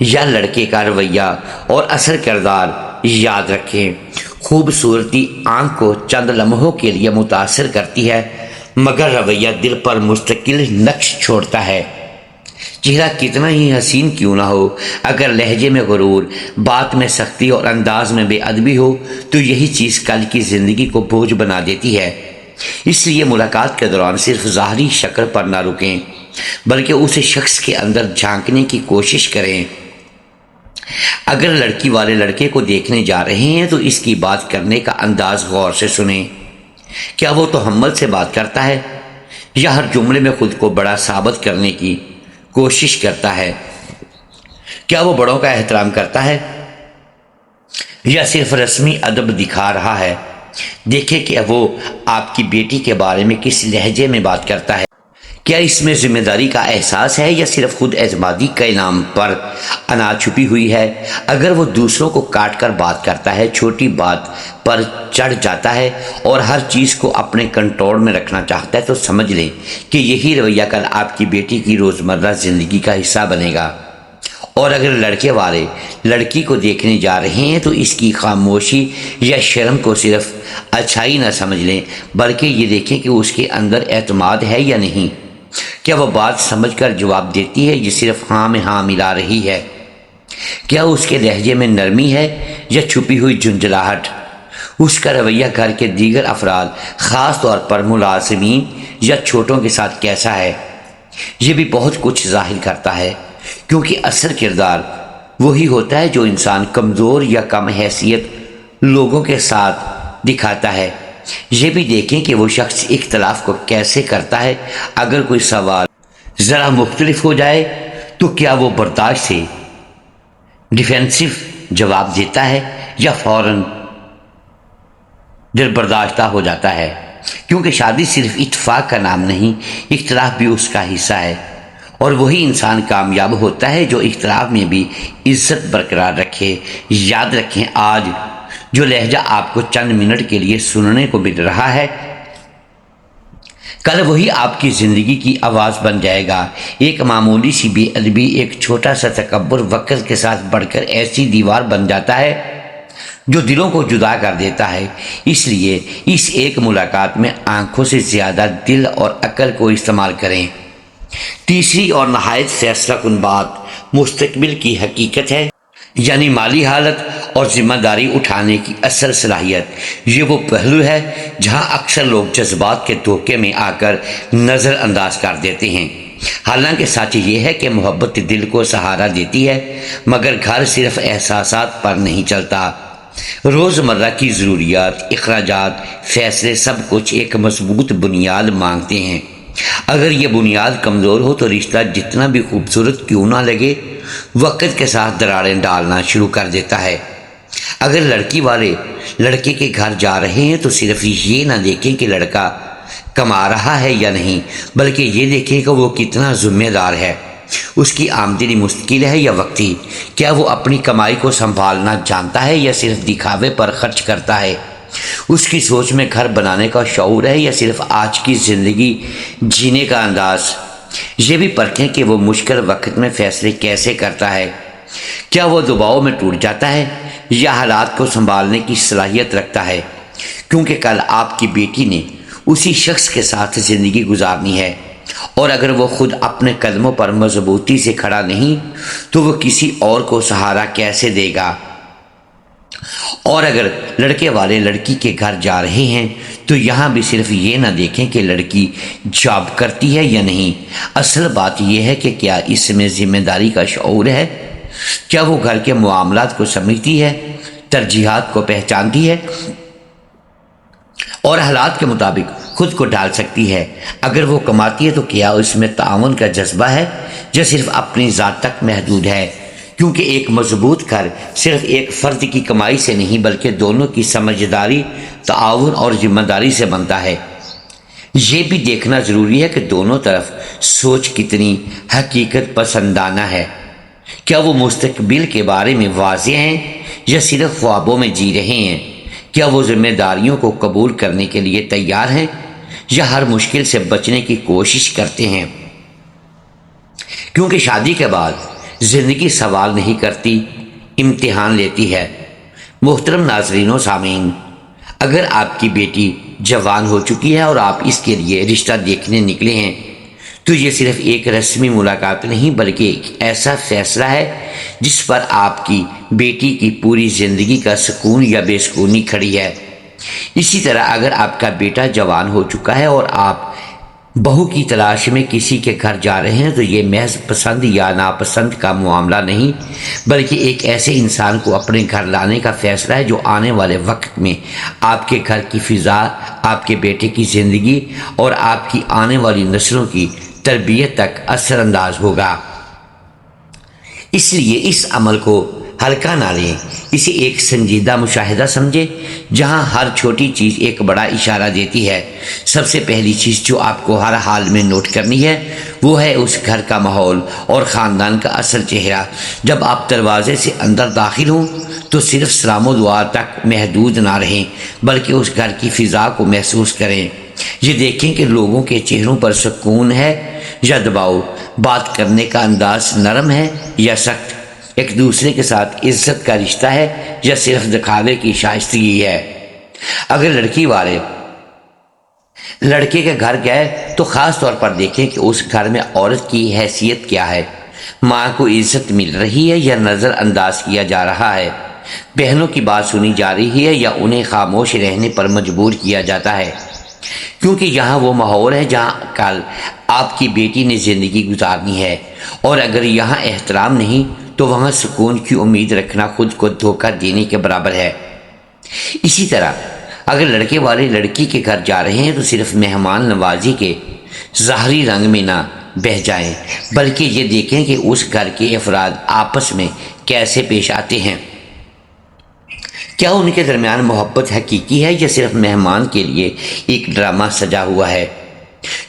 یا لڑکے کا رویہ اور اثر کردار یاد رکھیں۔ خوبصورتی آنکھ کو چند لمحوں کے لیے متاثر کرتی ہے، مگر رویہ دل پر مستقل نقش چھوڑتا ہے۔ چہرہ کتنا ہی حسین کیوں نہ ہو، اگر لہجے میں غرور، بات میں سختی اور انداز میں بے ادبی ہو تو یہی چیز کل کی زندگی کو بوجھ بنا دیتی ہے۔ اس لیے ملاقات کے دوران صرف ظاہری شکل پر نہ رکیں، بلکہ اسے شخص کے اندر جھانکنے کی کوشش کریں۔ اگر لڑکی والے لڑکے کو دیکھنے جا رہے ہیں تو اس کی بات کرنے کا انداز غور سے سنیں۔ کیا وہ تحمل سے بات کرتا ہے یا ہر جملے میں خود کو بڑا ثابت کرنے کی کوشش کرتا ہے؟ کیا وہ بڑوں کا احترام کرتا ہے یا صرف رسمی ادب دکھا رہا ہے؟ دیکھیں کہ وہ آپ کی بیٹی کے بارے میں کس لہجے میں بات کرتا ہے۔ کیا اس میں ذمہ داری کا احساس ہے یا صرف خود اعتمادی کے نام پر انا چھپی ہوئی ہے؟ اگر وہ دوسروں کو کاٹ کر بات کرتا ہے، چھوٹی بات پر چڑھ جاتا ہے اور ہر چیز کو اپنے کنٹرول میں رکھنا چاہتا ہے تو سمجھ لیں کہ یہی رویہ کل آپ کی بیٹی کی روزمرہ زندگی کا حصہ بنے گا۔ اور اگر لڑکے والے لڑکی کو دیکھنے جا رہے ہیں تو اس کی خاموشی یا شرم کو صرف اچھائی نہ سمجھ لیں، بلکہ یہ دیکھیں کہ اس کے اندر اعتماد ہے یا نہیں۔ کیا وہ بات سمجھ کر جواب دیتی ہے یا صرف ہاں میں ہاں ملا رہی ہے؟ کیا اس کے لہجے میں نرمی ہے یا چھپی ہوئی جھنجھلاہٹ؟ اس کا رویہ گھر کے دیگر افراد، خاص طور پر ملازمین یا چھوٹوں کے ساتھ کیسا ہے؟ یہ بھی بہت کچھ ظاہر کرتا ہے، کیونکہ اصل کردار وہی ہوتا ہے جو انسان کمزور یا کم حیثیت لوگوں کے ساتھ دکھاتا ہے۔ یہ بھی دیکھیں کہ وہ شخص اختلاف کو کیسے کرتا ہے۔ اگر کوئی سوال ذرا مختلف ہو جائے تو کیا وہ برداشت سے ڈیفینسو جواب دیتا ہے یا فوراً دل برداشتہ ہو جاتا ہے؟ کیونکہ شادی صرف اتفاق کا نام نہیں، اختلاف بھی اس کا حصہ ہے، اور وہی انسان کامیاب ہوتا ہے جو اختلاف میں بھی عزت برقرار رکھے۔ یاد رکھیں، آج جو لہجہ آپ کو چند منٹ کے لیے سننے کو مل رہا ہے، کل وہی آپ کی زندگی کی آواز بن جائے گا۔ ایک معمولی سی بے ادبی، ایک چھوٹا سا تکبر وقت کے ساتھ بڑھ کر ایسی دیوار بن جاتا ہے جو دلوں کو جدا کر دیتا ہے۔ اس لیے اس ایک ملاقات میں آنکھوں سے زیادہ دل اور عقل کو استعمال کریں۔ تیسری اور نہایت فیصلہ کن بات مستقبل کی حقیقت ہے، یعنی مالی حالت اور ذمہ داری اٹھانے کی اصل صلاحیت۔ یہ وہ پہلو ہے جہاں اکثر لوگ جذبات کے دھوکے میں آ کر نظر انداز کر دیتے ہیں۔ حالانکہ سچ یہ ہے کہ محبت دل کو سہارا دیتی ہے، مگر گھر صرف احساسات پر نہیں چلتا۔ روزمرہ کی ضروریات، اخراجات، فیصلے، سب کچھ ایک مضبوط بنیاد مانگتے ہیں۔ اگر یہ بنیاد کمزور ہو تو رشتہ جتنا بھی خوبصورت کیوں نہ لگے، وقت کے ساتھ دراڑیں ڈالنا شروع کر دیتا ہے۔ اگر لڑکی والے لڑکے کے گھر جا رہے ہیں تو صرف یہ نہ دیکھیں کہ لڑکا کما رہا ہے یا نہیں، بلکہ یہ دیکھیں کہ وہ کتنا ذمہ دار ہے۔ اس کی آمدنی مستقل ہے یا وقتی؟ کیا وہ اپنی کمائی کو سنبھالنا جانتا ہے یا صرف دکھاوے پر خرچ کرتا ہے؟ اس کی سوچ میں گھر بنانے کا شعور ہے یا صرف آج کی زندگی جینے کا انداز؟ یہ بھی پرکھیں کہ وہ مشکل وقت میں فیصلے کیسے کرتا ہے۔ کیا وہ دباؤ میں ٹوٹ جاتا ہے یا حالات کو سنبھالنے کی صلاحیت رکھتا ہے؟ کیونکہ کل آپ کی بیٹی نے اسی شخص کے ساتھ زندگی گزارنی ہے، اور اگر وہ خود اپنے قدموں پر مضبوطی سے کھڑا نہیں تو وہ کسی اور کو سہارا کیسے دے گا؟ اور اگر لڑکے والے لڑکی کے گھر جا رہے ہیں تو یہاں بھی صرف یہ نہ دیکھیں کہ لڑکی جاب کرتی ہے یا نہیں، اصل بات یہ ہے کہ کیا اس میں ذمہ داری کا شعور ہے؟ کیا وہ گھر کے معاملات کو سمجھتی ہے، ترجیحات کو پہچانتی ہے اور حالات کے مطابق خود کو ڈال سکتی ہے؟ اگر وہ کماتی ہے تو کیا اس میں تعاون کا جذبہ ہے یا صرف اپنی ذات تک محدود ہے؟ کیونکہ ایک مضبوط گھر صرف ایک فرد کی کمائی سے نہیں بلکہ دونوں کی سمجھداری، تعاون اور ذمہ داری سے بنتا ہے۔ یہ بھی دیکھنا ضروری ہے کہ دونوں طرف سوچ کتنی حقیقت پسندانہ ہے۔ کیا وہ مستقبل کے بارے میں واضح ہیں یا صرف خوابوں میں جی رہے ہیں؟ کیا وہ ذمہ داریوں کو قبول کرنے کے لیے تیار ہیں یا ہر مشکل سے بچنے کی کوشش کرتے ہیں؟ کیونکہ شادی کے بعد زندگی سوال نہیں کرتی، امتحان لیتی ہے۔ محترم ناظرین و سامعین، اگر آپ کی بیٹی جوان ہو چکی ہے اور آپ اس کے لیے رشتہ دیکھنے نکلے ہیں تو یہ صرف ایک رسمی ملاقات نہیں بلکہ ایک ایسا فیصلہ ہے جس پر آپ کی بیٹی کی پوری زندگی کا سکون یا بے سکونی کھڑی ہے۔ اسی طرح اگر آپ کا بیٹا جوان ہو چکا ہے اور آپ بہو کی تلاش میں کسی کے گھر جا رہے ہیں تو یہ محض پسند یا ناپسند کا معاملہ نہیں بلکہ ایک ایسے انسان کو اپنے گھر لانے کا فیصلہ ہے جو آنے والے وقت میں آپ کے گھر کی فضا، آپ کے بیٹے کی زندگی اور آپ کی آنے والی نسلوں کی تربیت تک اثر انداز ہوگا۔ اس لیے اس عمل کو ہلکا نہ لیں، اسے ایک سنجیدہ مشاہدہ سمجھے جہاں ہر چھوٹی چیز ایک بڑا اشارہ دیتی ہے۔ سب سے پہلی چیز جو آپ کو ہر حال میں نوٹ کرنی ہے وہ ہے اس گھر کا ماحول اور خاندان کا اصل چہرہ۔ جب آپ دروازے سے اندر داخل ہوں تو صرف سلام و دعا تک محدود نہ رہیں بلکہ اس گھر کی فضا کو محسوس کریں۔ یہ دیکھیں کہ لوگوں کے چہروں پر سکون ہے یا دباؤ، بات کرنے کا انداز نرم ہے یا سخت، ایک دوسرے کے ساتھ عزت کا رشتہ ہے یا صرف دکھاوے کی شائستگی ہے۔ اگر لڑکی والے لڑکے کے گھر گئے تو خاص طور پر دیکھیں کہ اس گھر میں عورت کی حیثیت کیا ہے، ماں کو عزت مل رہی ہے یا نظر انداز کیا جا رہا ہے، بہنوں کی بات سنی جا رہی ہے یا انہیں خاموش رہنے پر مجبور کیا جاتا ہے، کیونکہ یہاں وہ ماحول ہے جہاں کل آپ کی بیٹی نے زندگی گزارنی ہے، اور اگر یہاں احترام نہیں تو وہاں سکون کی امید رکھنا خود کو دھوکہ دینے کے برابر ہے۔ اسی طرح اگر لڑکے والے لڑکی کے گھر جا رہے ہیں تو صرف مہمان نوازی کے ظاہری رنگ میں نہ بہہ جائیں بلکہ یہ دیکھیں کہ اس گھر کے افراد آپس میں کیسے پیش آتے ہیں، کیا ان کے درمیان محبت حقیقی ہے یا صرف مہمان کے لیے ایک ڈرامہ سجا ہوا ہے،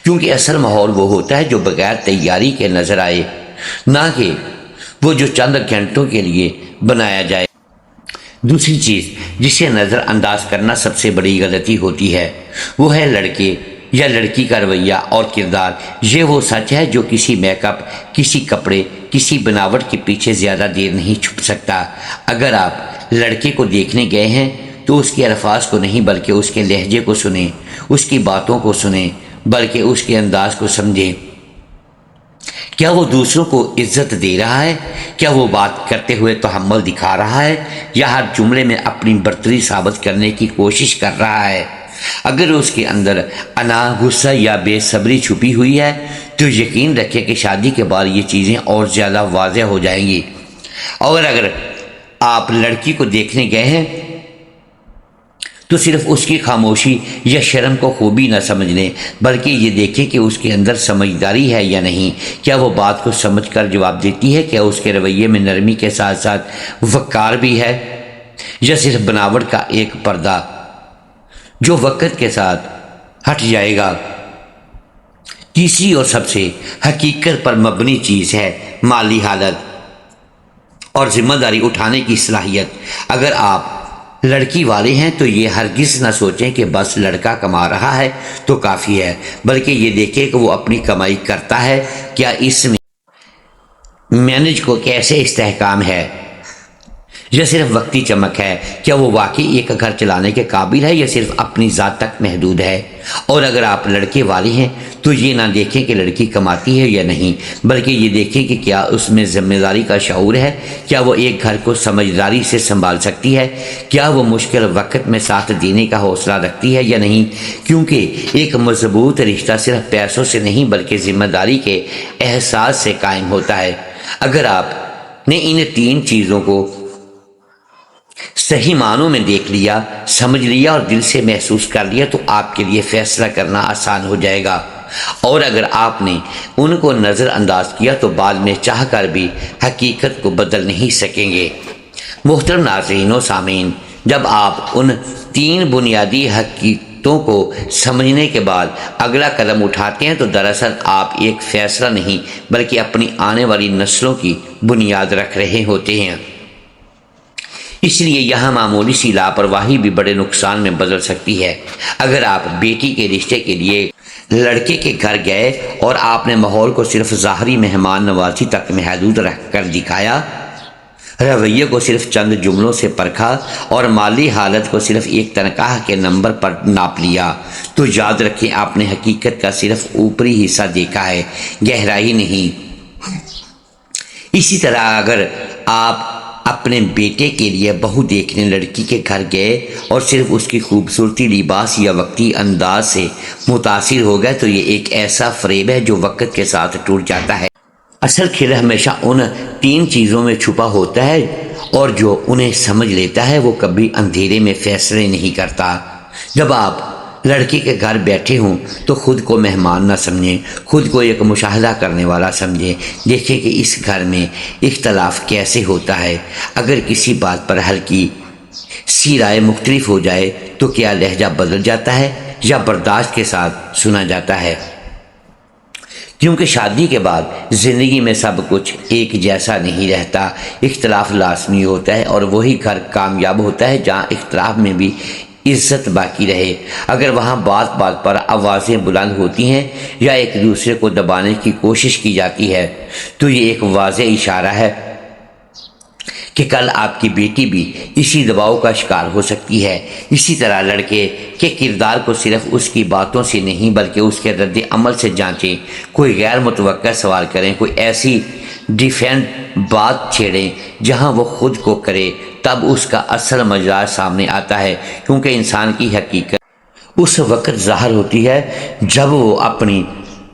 کیونکہ اصل ماحول وہ ہوتا ہے جو بغیر تیاری کے نظر آئے، نہ کہ وہ جو چند گھنٹوں کے لیے بنایا جائے۔ دوسری چیز جسے نظر انداز کرنا سب سے بڑی غلطی ہوتی ہے وہ ہے لڑکے یا لڑکی کا رویہ اور کردار۔ یہ وہ سچ ہے جو کسی میک اپ، کسی کپڑے، کسی بناوٹ کے پیچھے زیادہ دیر نہیں چھپ سکتا۔ اگر آپ لڑکے کو دیکھنے گئے ہیں تو اس کے الفاظ کو نہیں بلکہ اس کے لہجے کو سنیں، اس کی باتوں کو سنیں بلکہ اس کے انداز کو سمجھیں۔ کیا وہ دوسروں کو عزت دے رہا ہے؟ کیا وہ بات کرتے ہوئے تحمل دکھا رہا ہے یا ہر جملے میں اپنی برتری ثابت کرنے کی کوشش کر رہا ہے؟ اگر اس کے اندر انا، غصہ یا بے صبری چھپی ہوئی ہے تو یقین رکھیں کہ شادی کے بعد یہ چیزیں اور زیادہ واضح ہو جائیں گی۔ اور اگر آپ لڑکی کو دیکھنے گئے ہیں تو صرف اس کی خاموشی یا شرم کو خوبی نہ سمجھ لیں بلکہ یہ دیکھیں کہ اس کے اندر سمجھداری ہے یا نہیں، کیا وہ بات کو سمجھ کر جواب دیتی ہے، کیا اس کے رویے میں نرمی کے ساتھ ساتھ وقار بھی ہے یا صرف بناوٹ کا ایک پردہ جو وقت کے ساتھ ہٹ جائے گا۔ تیسری اور سب سے حقیقت پر مبنی چیز ہے مالی حالت اور ذمہ داری اٹھانے کی صلاحیت۔ اگر آپ لڑکی والے ہیں تو یہ ہرگز نہ سوچیں کہ بس لڑکا کما رہا ہے تو کافی ہے، بلکہ یہ دیکھیں کہ وہ اپنی کمائی کرتا ہے، کیا اس میں مینج کو کیسے استحکام ہے یا صرف وقتی چمک ہے، کیا وہ واقعی ایک گھر چلانے کے قابل ہے یا صرف اپنی ذات تک محدود ہے۔ اور اگر آپ لڑکے والے ہیں تو یہ نہ دیکھیں کہ لڑکی کماتی ہے یا نہیں بلکہ یہ دیکھیں کہ کیا اس میں ذمہ داری کا شعور ہے، کیا وہ ایک گھر کو سمجھداری سے سنبھال سکتی ہے، کیا وہ مشکل وقت میں ساتھ دینے کا حوصلہ رکھتی ہے یا نہیں، کیونکہ ایک مضبوط رشتہ صرف پیسوں سے نہیں بلکہ ذمہ داری کے احساس سے قائم ہوتا ہے۔ اگر آپ نے ان تین چیزوں کو صحیح معنوں میں دیکھ لیا، سمجھ لیا اور دل سے محسوس کر لیا تو آپ کے لیے فیصلہ کرنا آسان ہو جائے گا، اور اگر آپ نے ان کو نظر انداز کیا تو بعد میں چاہ کر بھی حقیقت کو بدل نہیں سکیں گے۔ محترم ناظرین و سامعین، جب آپ ان تین بنیادی حقیقتوں کو سمجھنے کے بعد اگلا قدم اٹھاتے ہیں تو دراصل آپ ایک فیصلہ نہیں بلکہ اپنی آنے والی نسلوں کی بنیاد رکھ رہے ہوتے ہیں۔ اس لیے یہاں معمولی سی لاپرواہی بھی بڑے نقصان میں بدل سکتی ہے۔ اگر آپ بیٹی کے رشتے کے لیے لڑکے کے گھر گئے اور آپ نے ماحول کو صرف ظاہری مہمان نوازی تک محدود رکھ کر دکھایا، رویے کو صرف چند جملوں سے پرکھا اور مالی حالت کو صرف ایک تنخواہ کے نمبر پر ناپ لیا، تو یاد رکھیں آپ نے حقیقت کا صرف اوپری حصہ دیکھا ہے، گہرائی نہیں۔ اسی طرح اگر آپ اپنے بیٹے کے لیے بہو دیکھنے لڑکی کے گھر گئے اور صرف اس کی خوبصورتی، لباس یا وقتی انداز سے متاثر ہو گئے، تو یہ ایک ایسا فریب ہے جو وقت کے ساتھ ٹوٹ جاتا ہے۔ اصل کھیل ہمیشہ ان 3 چیزوں میں چھپا ہوتا ہے، اور جو انہیں سمجھ لیتا ہے وہ کبھی اندھیرے میں فیصلے نہیں کرتا۔ جب آپ لڑکی کے گھر بیٹھے ہوں تو خود کو مہمان نہ سمجھیں، خود کو ایک مشاہدہ کرنے والا سمجھیں۔ دیکھیں کہ اس گھر میں اختلاف کیسے ہوتا ہے۔ اگر کسی بات پر ہلکی سی رائے مختلف ہو جائے تو کیا لہجہ بدل جاتا ہے یا برداشت کے ساتھ سنا جاتا ہے؟ کیونکہ شادی کے بعد زندگی میں سب کچھ ایک جیسا نہیں رہتا، اختلاف لازمی ہوتا ہے، اور وہی گھر کامیاب ہوتا ہے جہاں اختلاف میں بھی عزت باقی رہے۔ اگر وہاں بات بات پر آوازیں بلند ہوتی ہیں یا ایک دوسرے کو دبانے کی کوشش کی جاتی ہے، تو یہ ایک واضح اشارہ ہے کہ کل آپ کی بیٹی بھی اسی دباؤ کا شکار ہو سکتی ہے۔ اسی طرح لڑکے کے کردار کو صرف اس کی باتوں سے نہیں بلکہ اس کے رد عمل سے جانچیں۔ کوئی غیر متوقع سوال کریں، کوئی ایسی ڈیفینڈ بات چھیڑیں جہاں وہ خود کو کرے، تب اس کا اصل مزاج سامنے آتا ہے، کیونکہ انسان کی حقیقت اس وقت ظاہر ہوتی ہے جب وہ اپنی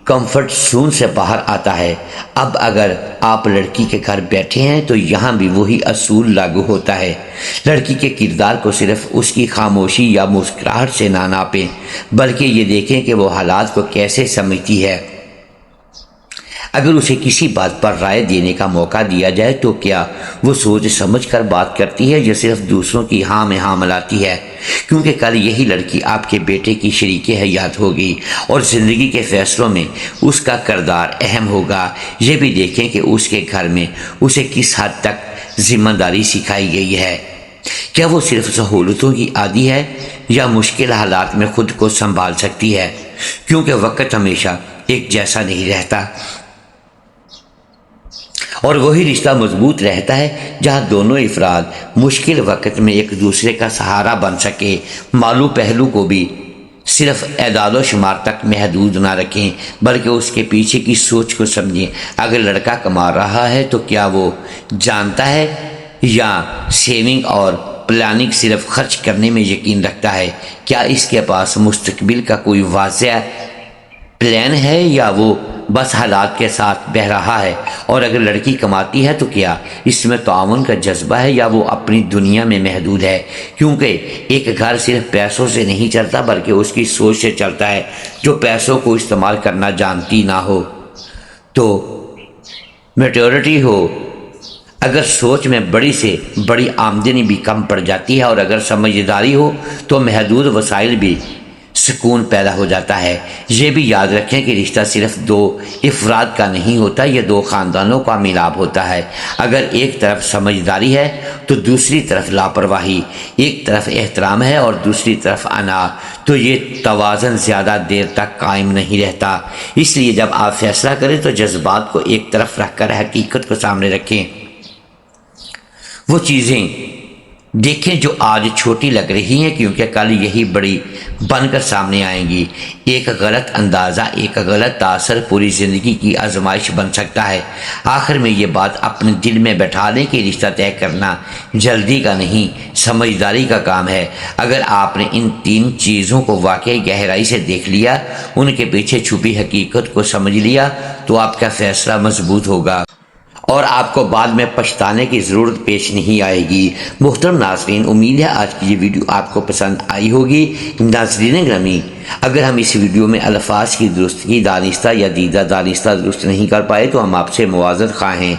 کمفرٹ زون سے باہر آتا ہے۔ اب اگر آپ لڑکی کے گھر بیٹھے ہیں تو یہاں بھی وہی اصول لاگو ہوتا ہے۔ لڑکی کے کردار کو صرف اس کی خاموشی یا مسکراہٹ سے نہ ناپیں، بلکہ یہ دیکھیں کہ وہ حالات کو کیسے سمجھتی ہے۔ اگر اسے کسی بات پر رائے دینے کا موقع دیا جائے تو کیا وہ سوچ سمجھ کر بات کرتی ہے یا صرف دوسروں کی ہاں میں ہاں ملاتی ہے؟ کیونکہ کل یہی لڑکی آپ کے بیٹے کی شریک حیات ہوگی اور زندگی کے فیصلوں میں اس کا کردار اہم ہوگا۔ یہ بھی دیکھیں کہ اس کے گھر میں اسے کس حد تک ذمہ داری سکھائی گئی ہے۔ کیا وہ صرف سہولتوں کی عادی ہے یا مشکل حالات میں خود کو سنبھال سکتی ہے؟ کیونکہ وقت ہمیشہ ایک جیسا نہیں رہتا، اور وہی رشتہ مضبوط رہتا ہے جہاں دونوں افراد مشکل وقت میں ایک دوسرے کا سہارا بن سکے۔ مالو پہلو کو بھی صرف اعداد و شمار تک محدود نہ رکھیں بلکہ اس کے پیچھے کی سوچ کو سمجھیں۔ اگر لڑکا کما رہا ہے تو کیا وہ جانتا ہے یا سیونگ اور پلاننگ صرف خرچ کرنے میں یقین رکھتا ہے؟ کیا اس کے پاس مستقبل کا کوئی واضح پلان ہے یا وہ بس حالات کے ساتھ بہہ رہا ہے؟ اور اگر لڑکی کماتی ہے تو کیا اس میں تعاون کا جذبہ ہے یا وہ اپنی دنیا میں محدود ہے؟ کیونکہ ایک گھر صرف پیسوں سے نہیں چلتا بلکہ اس کی سوچ سے چلتا ہے۔ جو پیسوں کو استعمال کرنا جانتی نہ ہو تو میچورٹی ہو۔ اگر سوچ میں بڑی سے بڑی آمدنی بھی کم پڑ جاتی ہے اور اگر سمجھداری ہو تو محدود وسائل بھی سکون پیدا ہو جاتا ہے۔ یہ بھی یاد رکھیں کہ رشتہ صرف 2 افراد کا نہیں ہوتا، یہ 2 خاندانوں کا ملاپ ہوتا ہے۔ اگر ایک طرف سمجھداری ہے تو دوسری طرف لاپرواہی، ایک طرف احترام ہے اور دوسری طرف انا، تو یہ توازن زیادہ دیر تک قائم نہیں رہتا۔ اس لیے جب آپ فیصلہ کریں تو جذبات کو ایک طرف رکھ کر حقیقت کو سامنے رکھیں۔ وہ چیزیں دیکھیں جو آج چھوٹی لگ رہی ہیں کیونکہ کل یہی بڑی بن کر سامنے آئیں گی۔ ایک غلط اندازہ، ایک غلط تاثر پوری زندگی کی آزمائش بن سکتا ہے۔ آخر میں یہ بات اپنے دل میں بٹھا لیں کہ رشتہ طے کرنا جلدی کا نہیں، سمجھداری کا کام ہے۔ اگر آپ نے ان 3 چیزوں کو واقعی گہرائی سے دیکھ لیا، ان کے پیچھے چھپی حقیقت کو سمجھ لیا، تو آپ کا فیصلہ مضبوط ہوگا اور آپ کو بعد میں پچھتانے کی ضرورت پیش نہیں آئے گی۔ محترم ناظرین، امید ہے آج کی یہ ویڈیو آپ کو پسند آئی ہوگی۔ ناظرین گرامی، اگر ہم اس ویڈیو میں الفاظ کی درستگی دانستہ یا دیدہ دانستہ درست نہیں کر پائے تو ہم آپ سے معذرت خواہ ہیں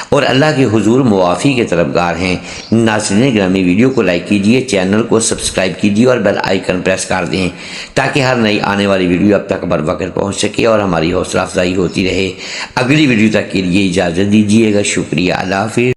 اور اللہ کے حضور معافی کے طلبگار ہیں۔ ناظرین گرامی، ویڈیو کو لائک کیجئے، چینل کو سبسکرائب کیجئے اور بیل آئیکن پریس کر دیں تاکہ ہر نئی آنے والی ویڈیو اب تک بر وقت پہنچ سکے اور ہماری حوصلہ افزائی ہوتی رہے۔ اگلی ویڈیو تک کے لیے اجازت دیجیے گا۔ شکریہ، اللہ حافظ۔